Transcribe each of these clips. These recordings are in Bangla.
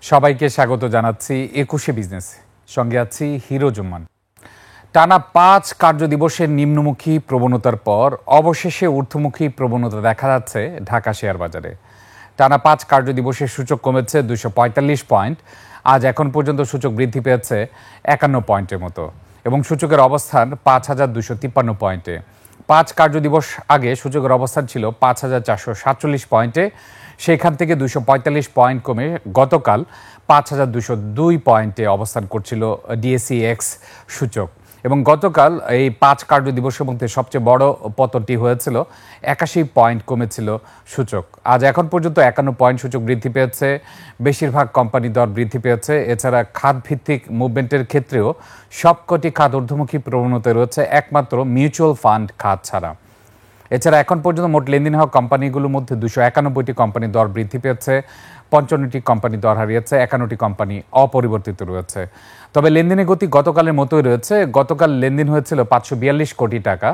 সবাইকে স্বাগত জানাচ্ছি ২১শে বিজনেস, সঙ্গে আছি হিরো জুম্মান। টানা ৫ কার্যদিবসের নিম্নমুখী প্রবণতার পর অবশেষে ঊর্ধ্বমুখী প্রবণতা দেখা যাচ্ছে ঢাকা শেয়ার বাজারে। টানা ৫ কার্যদিবসের সূচক কমেছে ২৪৫ পয়েন্ট। আজ এখন পর্যন্ত সূচক বৃদ্ধি পেয়েছে ৫১ পয়েন্টের মতো এবং সূচকের অবস্থান ৫,২৫৩ পয়েন্টে। ৫ কার্যদিবস আগে সূচকের অবস্থান ছিল ৫,৪৪৭ পয়েন্টে। সেখান থেকে ২৪৫ পয়েন্ট কমে গতকাল ৫,২০২ পয়েন্টে অবস্থান করছিল ডিএসইএক্স সূচক এবং গতকাল এই ৫ কার্যদিবসের মধ্যে সবচেয়ে বড় পতনটি হয়েছিল, ৮১ পয়েন্ট কমেছিল সূচক। আজ এখন পর্যন্ত ৫১ পয়েন্ট সূচক বৃদ্ধি পেয়েছে। বেশিরভাগ কোম্পানি দর বৃদ্ধি পেয়েছে। এছাড়া খাতভিত্তিক মুভমেন্টের ক্ষেত্রেও সবকটি খাত ঊর্ধ্বমুখী প্রবণতায় রয়েছে, একমাত্র মিউচুয়াল ফান্ড খাত ছাড়া। এছাড়া এখন পর্যন্ত মোট লেনদেন হওয়া কোম্পানিগুলোর মধ্যে ২৯১টি কোম্পানির দর বৃদ্ধি পেয়েছে, ৫৫টি কোম্পানি দর হারিয়েছে, ৫১টি কোম্পানি অপরিবর্তিত রয়েছে। তবে লেনদেনের গতি গতকালের মতোই রয়েছে। গতকাল লেনদেন হয়েছিল ৫৪২ কোটি টাকা।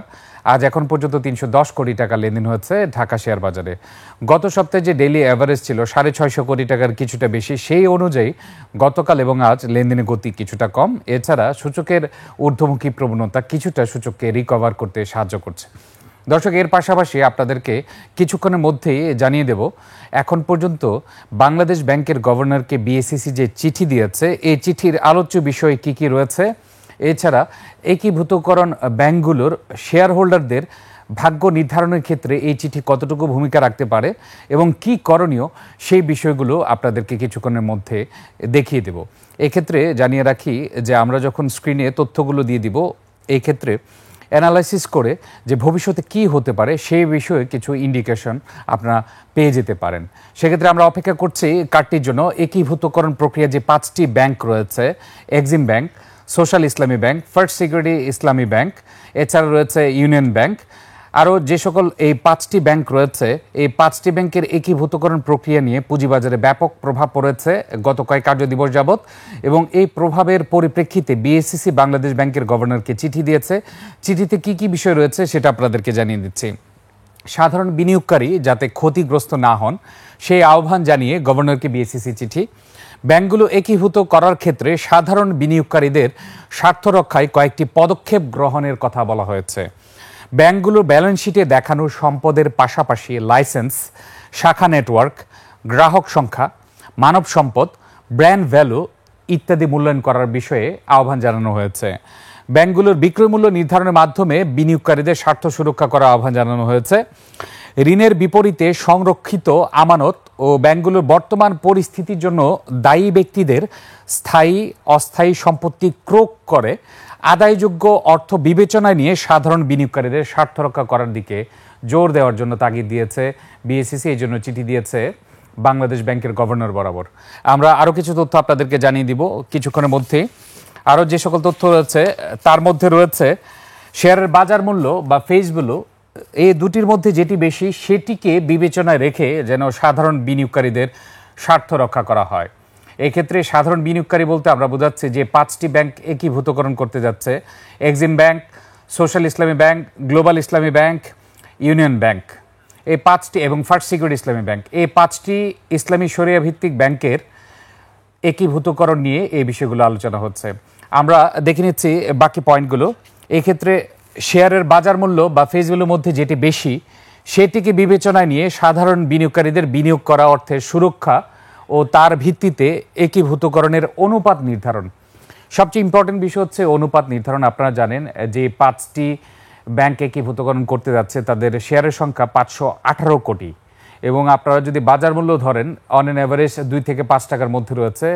আজ এখন পর্যন্ত ৩১০ কোটি টাকা লেনদেন হয়েছে ঢাকা শেয়ার বাজারে। গত সপ্তাহে যে ডেইলি অ্যাভারেজ ছিল ৬৫০ কোটি টাকার কিছুটা বেশি, সেই অনুযায়ী গতকাল এবং আজ লেনদেনের গতি কিছুটা কম। এছাড়া সূচকের ঊর্ধ্বমুখী প্রবণতা কিছুটা সূচককে রিকভার করতে সাহায্য করছে। দর্শক, এর পাশাপাশি আপনাদেরকে কিছুক্ষণের মধ্যেই জানিয়ে দেব, এখন পর্যন্ত বাংলাদেশ ব্যাংকের গভর্নরকে বিএসইসি যে চিঠি দিয়েছে, এই চিঠির আলোচ্য বিষয় কি কি রয়েছে, এছাড়া একীভূতকরণ ব্যাংকগুলোর শেয়ার হোল্ডারদের ভাগ্য নির্ধারণের ক্ষেত্রে এই চিঠি কতটুকু ভূমিকা রাখতে পারে এবং কি করণীয়, সেই বিষয়গুলো আপনাদেরকে কিছুক্ষণের মধ্যে দেখিয়ে দেব। এক্ষেত্রে জানিয়ে রাখি যে আমরা যখন স্ক্রিনে তথ্যগুলো দিয়ে দিব, এই ক্ষেত্রে অ্যানালাইসিস করে যে ভবিষ্যতে কি হতে পারে সেই বিষয়ে কিছু ইন্ডিকেশন আপনারা পেয়ে যেতে পারেন। সেক্ষেত্রে আমরা অপেক্ষা করছি কার্ডটির জন্য। একীভূতকরণ প্রক্রিয়া যে ৫টি ব্যাংক রয়েছে, এক্সিম ব্যাংক, সোশ্যাল ইসলামী ব্যাংক, ফার্স্ট সিকিউরিটি ইসলামী ব্যাংক, এছাড়া রয়েছে ইউনিয়ন ব্যাংক, আরও যে সকল এই ৫টি ব্যাংক রয়েছে, এই ৫টি ব্যাংকের একীভূতকরণ প্রক্রিয়া নিয়ে পুঁজিবাজারে ব্যাপক প্রভাব পড়েছে গত কয়েক কার্যদিবস যাবৎ এবং এই প্রভাবের পরিপ্রেক্ষিতে বিএসইসি বাংলাদেশ ব্যাংকের গভর্নরকে চিঠি দিয়েছে। চিঠিতে কি কি বিষয় রয়েছে সেটা আপনাদেরকে জানিয়ে দিচ্ছি। সাধারণ বিনিয়োগকারী যাতে ক্ষতিগ্রস্ত না হন সেই আহ্বান জানিয়ে গভর্নরকে বিএসইসি চিঠি। ব্যাংকগুলো একীভূত করার ক্ষেত্রে সাধারণ বিনিয়োগকারীদের স্বার্থ রক্ষায় কয়েকটি পদক্ষেপ গ্রহণের কথা বলা হয়েছে। ব্যাংকগুলোর ব্যালেন্স শিটে দেখানো সম্পদের পাশাপাশি লাইসেন্স, শাখা নেটওয়ার্ক, গ্রাহক সংখ্যা, মানব সম্পদ, ব্র্যান্ড ভ্যালু ইত্যাদি মূল্যায়ন করার বিষয়ে আহ্বান জানানো হয়েছে। ব্যাংকগুলোর বিক্রয় মূল্য নির্ধারণের মাধ্যমে বিনিয়োগকারীদের স্বার্থ সুরক্ষা করার আহ্বান জানানো হয়েছে। ঋণের বিপরীতে সংরক্ষিত আমানত ও ব্যাংকগুলোর বর্তমান পরিস্থিতির জন্য দায়ী ব্যক্তিদের স্থায়ী অস্থায়ী সম্পত্তি ক্রয় করে আদায়যোগ্য অর্থ বিবেচনায় নিয়ে সাধারণ বিনিয়োগকারীদের স্বার্থ রক্ষা করার দিকে জোর দেওয়ার জন্য তাগিদ দিয়েছে বিএসইসি। এই জন্য চিঠি দিয়েছে বাংলাদেশ ব্যাংকের গভর্নর বরাবর। আমরা আরও কিছু তথ্য আপনাদেরকে জানিয়ে দিব কিছুক্ষণের মধ্যে। আরও যে সকল তথ্য রয়েছে তার মধ্যে রয়েছে শেয়ারের বাজার মূল্য বা ফেস ভ্যালু, এই দুটির মধ্যে যেটি বেশি সেটিকে বিবেচনায় রেখে যেন সাধারণ বিনিয়োগকারীদের স্বার্থ রক্ষা করা হয়। এক্ষেত্রে সাধারণ বিনিয়োগকারী বলতে আমরা বোঝাচ্ছি যে ৫টি ব্যাংক একীভূতকরণ করতে যাচ্ছে, এক্সিম ব্যাংক, সোশ্যাল ইসলামী ব্যাংক, গ্লোবাল ইসলামী ব্যাংক, ইউনিয়ন ব্যাংক, এই ৫টি এবং ফার্স্ট সিকিউরিটি ইসলামী ব্যাংক, এই ৫টি ইসলামী শরিয়া ভিত্তিক ব্যাংকের একীভূতকরণ নিয়ে এই বিষয়গুলো আলোচনা হচ্ছে। আমরা দেখে নিচ্ছি বাকি পয়েন্টগুলো। এক্ষেত্রে শেয়ারের বাজার মূল্য বা ফেস ভ্যালুর মধ্যে যেটি বেশি সেটিকে বিবেচনায় নিয়ে সাধারণ বিনিয়োগকারীদের বিনিয়োগ করা অর্থের সুরক্ষা ও তার ভিত্তিতে একীভূতকরণের অনুপাত নির্ধারণ। সবচেয়ে ইম্পর্টেন্ট বিষয় হচ্ছে অনুপাত নির্ধারণ। আপনারা জানেন যে ৫টি ব্যাংক একীভূতকরণ করতে যাচ্ছে, তাদের শেয়ারের সংখ্যা ৫১৮ কোটি এবং আপনারা যদি বাজার মূল্য ধরেন অন অ্যান অ্যাভারেজ ২ থেকে ৫ টাকার মধ্যে রয়েছে,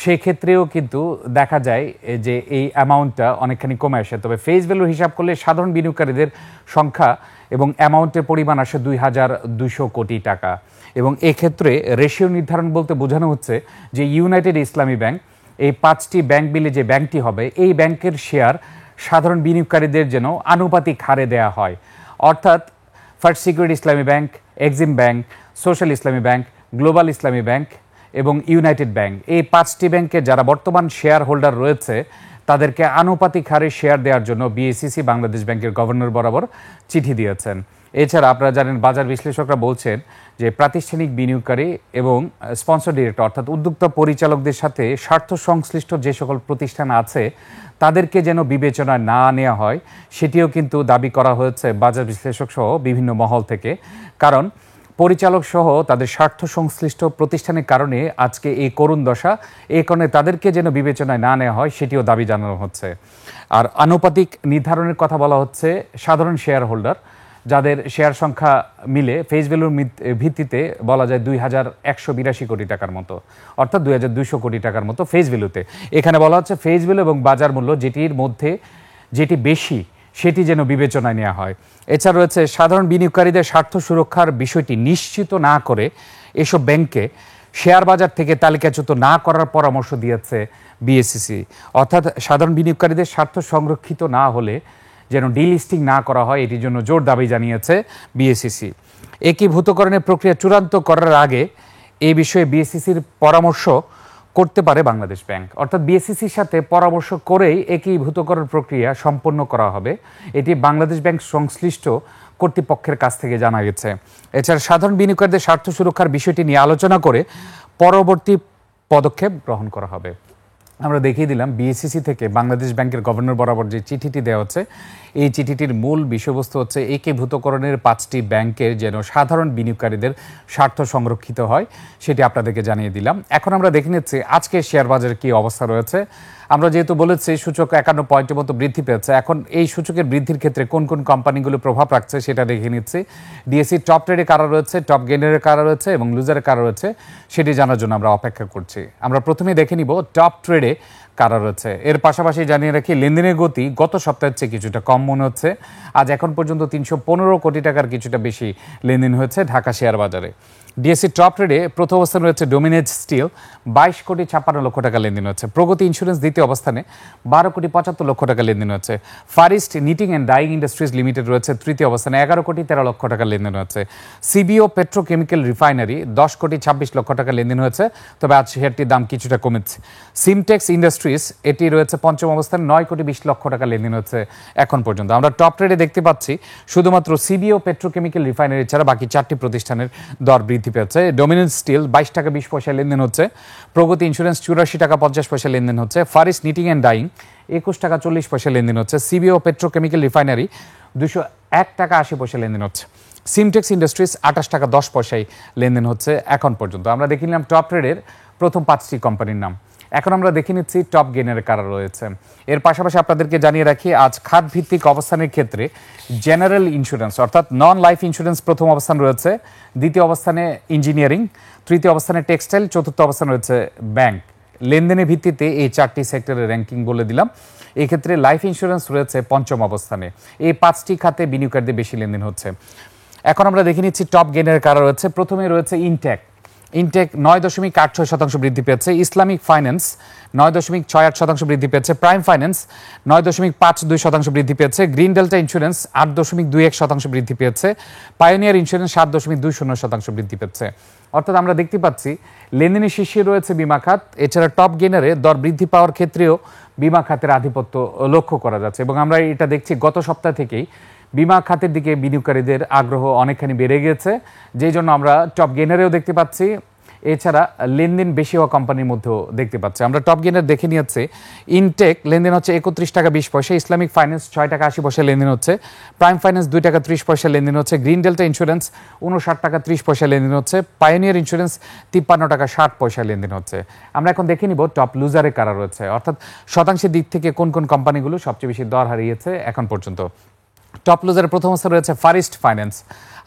সেক্ষেত্রেও কিন্তু দেখা যায় যে এই অ্যামাউন্টটা অনেকখানি কমে আসে। তবে ফেস ভ্যালু হিসাব করলে সাধারণ বিনিয়োগকারীদের সংখ্যা এবং অ্যামাউন্টের পরিমাণ আসে ২,২০০ কোটি টাকা এবং এক্ষেত্রে রেশিও নির্ধারণ বলতে বোঝানো হচ্ছে যে ইউনাইটেড ইসলামী ব্যাংক, এই ৫টি ব্যাংক মিলে যে ব্যাংকটি হবে, এই ব্যাংকের শেয়ার সাধারণ বিনিয়োগকারীদের যেন আনুপাতিক হারে দেয়া হয়। অর্থাৎ ফার্স্ট সিকিউরিটি ইসলামী ব্যাংক, এক্সিম ব্যাংক, সোশ্যাল ইসলামী ব্যাংক, গ্লোবাল ইসলামী ব্যাংক এবং ইউনাইটেড ব্যাংক, এই ৫টি ব্যাংকের যারা বর্তমান শেয়ার হোল্ডার রয়েছে তাদেরকে আনুপাতিক হারে শেয়ার দেওয়ার জন্য বিএসইসি বাংলাদেশ ব্যাংকের গভর্নর বরাবর চিঠি দিয়েছেন। এছাড়া আপনারা জানেন, বাজার বিশ্লেষকরা বলছেন যে প্রাতিষ্ঠানিক বিনিয়োগকারী এবং স্পন্সর ডিরেক্টর অর্থাৎ উদ্যোক্তা পরিচালকদের সাথে স্বার্থ সংশ্লিষ্ট যে সকল প্রতিষ্ঠান আছে তাদেরকে যেন বিবেচনায় না নেওয়া হয়, সেটিও কিন্তু দাবি করা হয়েছে বাজার বিশ্লেষক সহ বিভিন্ন মহল থেকে। কারণ পরিচালক সহ তাদের স্বার্থ সংশ্লিষ্ট প্রতিষ্ঠানের কারণে আজকে এই করুণ দশা, এই কারণে তাদেরকে যেন বিবেচনায় না নেওয়া হয় সেটিও দাবি জানানো হচ্ছে। আর আনুপাতিক নির্ধারণের কথা বলা হচ্ছে সাধারণ শেয়ার হোল্ডার, যাদের শেয়ার সংখ্যা মিলে ফেস ভ্যালুর ভিত্তিতে বলা যায় 2182 কোটি টাকার মতো, অর্থাৎ 2200 কোটি টাকার মতো ফেস ভ্যালুতে। এখানে বলা হচ্ছে ফেস ভ্যালু এবং বাজার মূল্য যেটির মধ্যে যেটি বেশি সেটি যেন বিবেচনায় নেওয়া হয়। এছাড়া রয়েছে সাধারণ বিনিয়োগকারীদের স্বার্থ সুরক্ষার বিষয়টি নিশ্চিত না করে এসব ব্যাংকে শেয়ার বাজার থেকে তালিকাচ্যুত না করার পরামর্শ দিয়েছে বিএসইসি। অর্থাৎ সাধারণ বিনিয়োগকারীদের স্বার্থ সংরক্ষিত না হলে যেন ডিলিস্টিং না করা হয়, এটির জন্য জোর দাবি জানিয়েছে বিএসইসি। একীভূতকরণের প্রক্রিয়া চূড়ান্ত করার আগে এই বিষয়ে বিএসইসির পরামর্শ করতে পারে বাংলাদেশ ব্যাংক। অর্থাৎ বিএসইসির সাথে পরামর্শ করেই একীভূতকরণ প্রক্রিয়া সম্পন্ন করা হবে, এটি বাংলাদেশ ব্যাংক সংশ্লিষ্ট কর্তৃপক্ষের কাছ থেকে জানা গেছে। এছাড়া সাধারণ বিনিয়োগকারীদের স্বার্থ সুরক্ষার বিষয়টি নিয়ে আলোচনা করে পরবর্তী পদক্ষেপ গ্রহণ করা হবে। আমরা দেখিয়ে দিলাম বিএসইসি থেকে বাংলাদেশ ব্যাংকের গভর্নর বরাবর যে চিঠিটি দেওয়া হচ্ছে, এই চিঠিটির মূল বিষয়বস্তু হচ্ছে একীভূতকরণের 5টি ব্যাংকের যেন সাধারণ বিনিয়োগকারীদের স্বার্থ সংরক্ষিত হয়, সেটি আপনাদেরকে জানিয়ে দিলাম। এখন আমরা দেখে নিচ্ছি আজকে শেয়ার বাজারের কী অবস্থা রয়েছে। আমরা যেহেতু বলেছি সূচক 51 পয়েন্টের মতো বৃদ্ধি পেয়েছে, এখন এই সূচকের বৃদ্ধির ক্ষেত্রে কোন কোন কোম্পানিগুলো প্রভাব রাখছে সেটা দেখে নিচ্ছি। ডিএসসি টপ ট্রেডে কারা রয়েছে, টপ গেইনারে কারা রয়েছে এবং লুজারে কারা রয়েছে সেটি জানার জন্য আমরা অপেক্ষা করছি। আমরা প্রথমে দেখে নিব টপ ট্রেডে কারা রয়েছে। এর পাশাপাশি জানিয়ে রাখি লেনদেনের গতি গত সপ্তাহের চেয়ে কিছুটা কম মনে হচ্ছে। আজ এখন পর্যন্ত 315 কোটি টাকার কিছুটা বেশি লেনদেন হয়েছে ঢাকা শেয়ার বাজারে। ডিএসসি টপ ট্রেডে প্রথম অবস্থানে রয়েছে ডোমিনেজ স্টিল, 22 কোটি 56 লক্ষ টাকা লেনদেন হচ্ছে। প্রগতি ইন্স্যুরেন্স দ্বিতীয় অবস্থানে 12 কোটি 75 লক্ষ টাকা লেনদেন হচ্ছে। First knitting and dyeing industries limited রয়েছে তৃতীয় অবস্থানে, 11 কোটি 13 লক্ষ টাকা লেনদেন হচ্ছে। সিবিও পেট্রোকেমিক্যাল রিফাইনারি 10 কোটি 26 লক্ষ টাকা লেনদেন হয়েছে, তবে আজ শেয়ারটির দাম কিছুটা কমেছে। সিমটেক্স ইন্ডাস্ট্রিজ এটি রয়েছে পঞ্চম অবস্থানে, 9 কোটি 20 লক্ষ টাকা লেনদেন হচ্ছে এখন পর্যন্ত। আমরা টপ ট্রেডে দেখতে পাচ্ছি শুধুমাত্র সিবিও পেট্রোকেমিক্যাল রিফাইনারি ছাড়া বাকি 4টি প্রতিষ্ঠানের দর বৃদ্ধি পেয়েছে। ডোমিনেন্স স্টিল 22 টাকা 20 পয়সা লেনদেন হচ্ছে। প্রগতি ইন্স্যুরেন্স 84 টাকা 50 পয়সা লেনদেন হচ্ছে। ফারিস নিটিং অ্যান্ড ডাইং 21 টাকা 40 পয়সা লেনদেন হচ্ছে। সিবিও পেট্রোকেমিক্যাল রিফাইনারি 201 টাকা 80 পয়সা লেনদেন হচ্ছে। সিমটেক্স ইন্ডাস্ট্রিজ 28 টাকা 10 পয়সায় লেনদেন হচ্ছে এখন পর্যন্ত। আমরা দেখে নিলাম টপ ট্রেডের প্রথম 5টি কোম্পানির নাম। এখন আমরা দেখে নিচ্ছি টপ গেইনের কারা রয়েছে। এর পাশাপাশি আপনাদেরকে জানিয়ে রাখি আজ খাত ভিত্তিক অবস্থানের ক্ষেত্রে জেনারেল ইন্স্যুরেন্স অর্থাৎ নন লাইফ ইন্স্যুরেন্স প্রথম অবস্থান রয়েছে, দ্বিতীয় অবস্থানে ইঞ্জিনিয়ারিং, তৃতীয় অবস্থানে টেক্সটাইল, চতুর্থ অবস্থানে রয়েছে ব্যাংক। লেনদেনের ভিত্তিতে এই 4টি সেক্টরের র্যাঙ্কিং বলে দিলাম। এক্ষেত্রে লাইফ ইন্স্যুরেন্স রয়েছে পঞ্চম অবস্থানে। এই 5টি খাতে বিনিয়োগকারীদের বেশি লেনদেন হচ্ছে। এখন আমরা দেখে নিচ্ছি টপ গেইনের কারা রয়েছে। প্রথমে রয়েছে ইনটেক 9.86% বৃদ্ধি পেয়েছে। ইসলামিক ফাইন্যান্স 9.68% বৃদ্ধি পেয়েছে। প্রাইম ফাইন্যান্স 9.52% বৃদ্ধি পেয়েছে। গ্রিন ডেল্টা ইন্স্যুরেন্স 8.21% বৃদ্ধি পেয়েছে। পায়োনিয়ার ইন্স্যুরেন্স 7.20% বৃদ্ধি পেয়েছে। অর্থাৎ আমরা দেখতে পাচ্ছি লেনদেনের শীর্ষে রয়েছে বিমা খাত। এছাড়া টপ গেইনারে দর বৃদ্ধি পাওয়ার ক্ষেত্রেও বিমা খাতের আধিপত্য লক্ষ্য করা যাচ্ছে এবং আমরা এটা দেখছি গত সপ্তাহ থেকেই বিমা খাতের দিকে বিনিয়োগকারীদের আগ্রহ অনেকখানি বেড়ে গেছে, যেই জন্য আমরা টপ গেইনারেও দেখতে পাচ্ছি। এছাড়া লেনদেন বেশি হওয়া কোম্পানির মধ্যেও দেখতে পাচ্ছি। আমরা টপ গেইনার দেখে নিয়েছি। ইনটেক লেনদেন হচ্ছে 31 টাকা 20 পয়সা। ইসলামিক ফাইন্যান্স 6 টাকা 80 পয়সা লেনদেন হচ্ছে। প্রাইম ফাইন্যান্স 2 টাকা 30 পয়সা লেনদেন হচ্ছে। গ্রিন ডেল্টা ইন্স্যুরেন্স 59 টাকা 30 পয়সা লেনদেন হচ্ছে। পায়োনিয়ার ইন্স্যুরেন্স 53 টাকা 60 পয়সা লেনদেন হচ্ছে। আমরা এখন দেখে নিব টপ লুজারে কারা রয়েছে, অর্থাৎ শতাংশের দিক থেকে কোন কোন কোম্পানিগুলো সবচেয়ে বেশি দর হারিয়েছে এখন পর্যন্ত। টপ লুজারের প্রথম অবস্থানে রয়েছে ফারিস্ট ফাইন্যান্স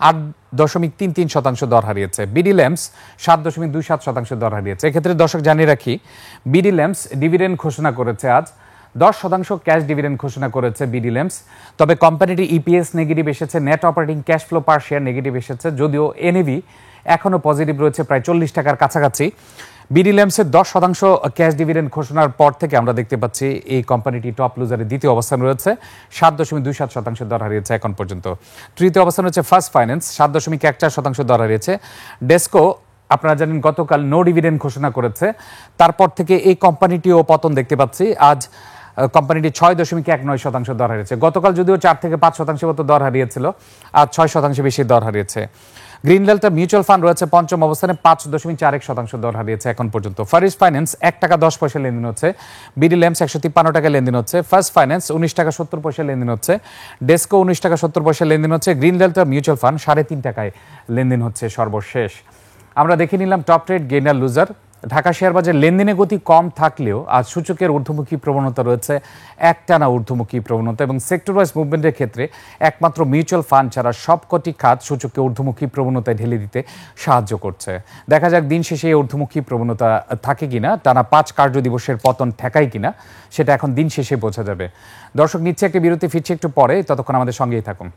8.33% দর হারিয়েছে। বিডি ল্যাম্পস 7.27% দর হারিয়েছে। এক্ষেত্রে দর্শক জানিয়ে রাখি বিডি ল্যাম্পস ডিভিডেন্ড ঘোষণা করেছে আজ 10% ক্যাশ ডিভিডেন্ড ঘোষণা করেছে বিডি ল্যাম্পস। তবে কোম্পানিটি ইপিএস নেগেটিভ এসেছে, নেট অপারেটিং ক্যাশ ফ্লো পার শেয়ার নেগেটিভ এসেছে, যদিও এনএভি এখনও পজিটিভ রয়েছে প্রায় 40 টাকার কাছাকাছি। বিডি ল্যাম্পসের 10% ক্যাশ ডিভিডেন্ড ঘোষণার পর থেকে আমরা দেখতে পাচ্ছি এই কোম্পানিটি টপ লুজারের দ্বিতীয় অবস্থান রয়েছে, 7.27% দর হারিয়েছে এখন পর্যন্ত। তৃতীয় অবস্থান হচ্ছে ফার্স্ট ফাইন্যান্স 7.14% দর হারিয়েছে। ডেসকো আপনারা জানেন গতকাল নো ডিভিডেন্ড ঘোষণা করেছে, তারপর থেকে এই কোম্পানিটিও পতন দেখতে পাচ্ছি। আজ কোম্পানিটি 6.19% দর হারিয়েছে। গতকাল যদিও 4 থেকে 5% মতো দর হারিয়েছিল, আজ 6% বেশি দর হারিয়েছে। গ্রিন ডেল্টা মিউচুয়াল ফান্ড রয়েছে পঞ্চম অবস্থানে, 5.41% দর হারিয়েছে এখন পর্যন্ত। ফারিস ফাইন্যান্স 1 টাকা 10 পয়সা লেনদেন হচ্ছে। বিডি ল্যাম্পস 153 টাকা লেনদেন হচ্ছে। ফার্স্ট ফাইন্যান্স 19 টাকা 70 পয়সা লেনদেন হচ্ছে। ডেস্কো 19 টাকা 70 পয়সা লেনদেন হচ্ছে। গ্রিন ডেল্টা মিউচুয়াল ফান্ড 3.5 টাকায় লেনদেন হচ্ছে সর্বশেষ। আমরা দেখে নিলাম top trade gainer loser. Dhaka share বাজার লেনদেনে গতি কম থাকলেও আজ সূচকের ঊর্ধ্বমুখী প্রবণতা রয়েছে, একটানা ঊর্ধ্বমুখী প্রবণতা, এবং সেক্টর ওয়াইজ মুভমেন্টের ক্ষেত্রে একমাত্র মিউচুয়াল ফান্ড ছাড়া সবকটি খাত সূচককে ঊর্ধ্বমুখী প্রবণতায় ঢেলে দিতে সাহায্য করছে। দেখা যাক দিন শেষে এই ঊর্ধ্বমুখী প্রবণতা থাকে কিনা, টানা 5 কার্যদিবসের পতন ঠেকায় কিনা, সেটা এখন দিন শেষে বোঝা যাবে। দর্শক, নিচ্ছে একটা বিরতি, ফিরছে একটু পরে, ততক্ষণ আমাদের সঙ্গেই থাকুন।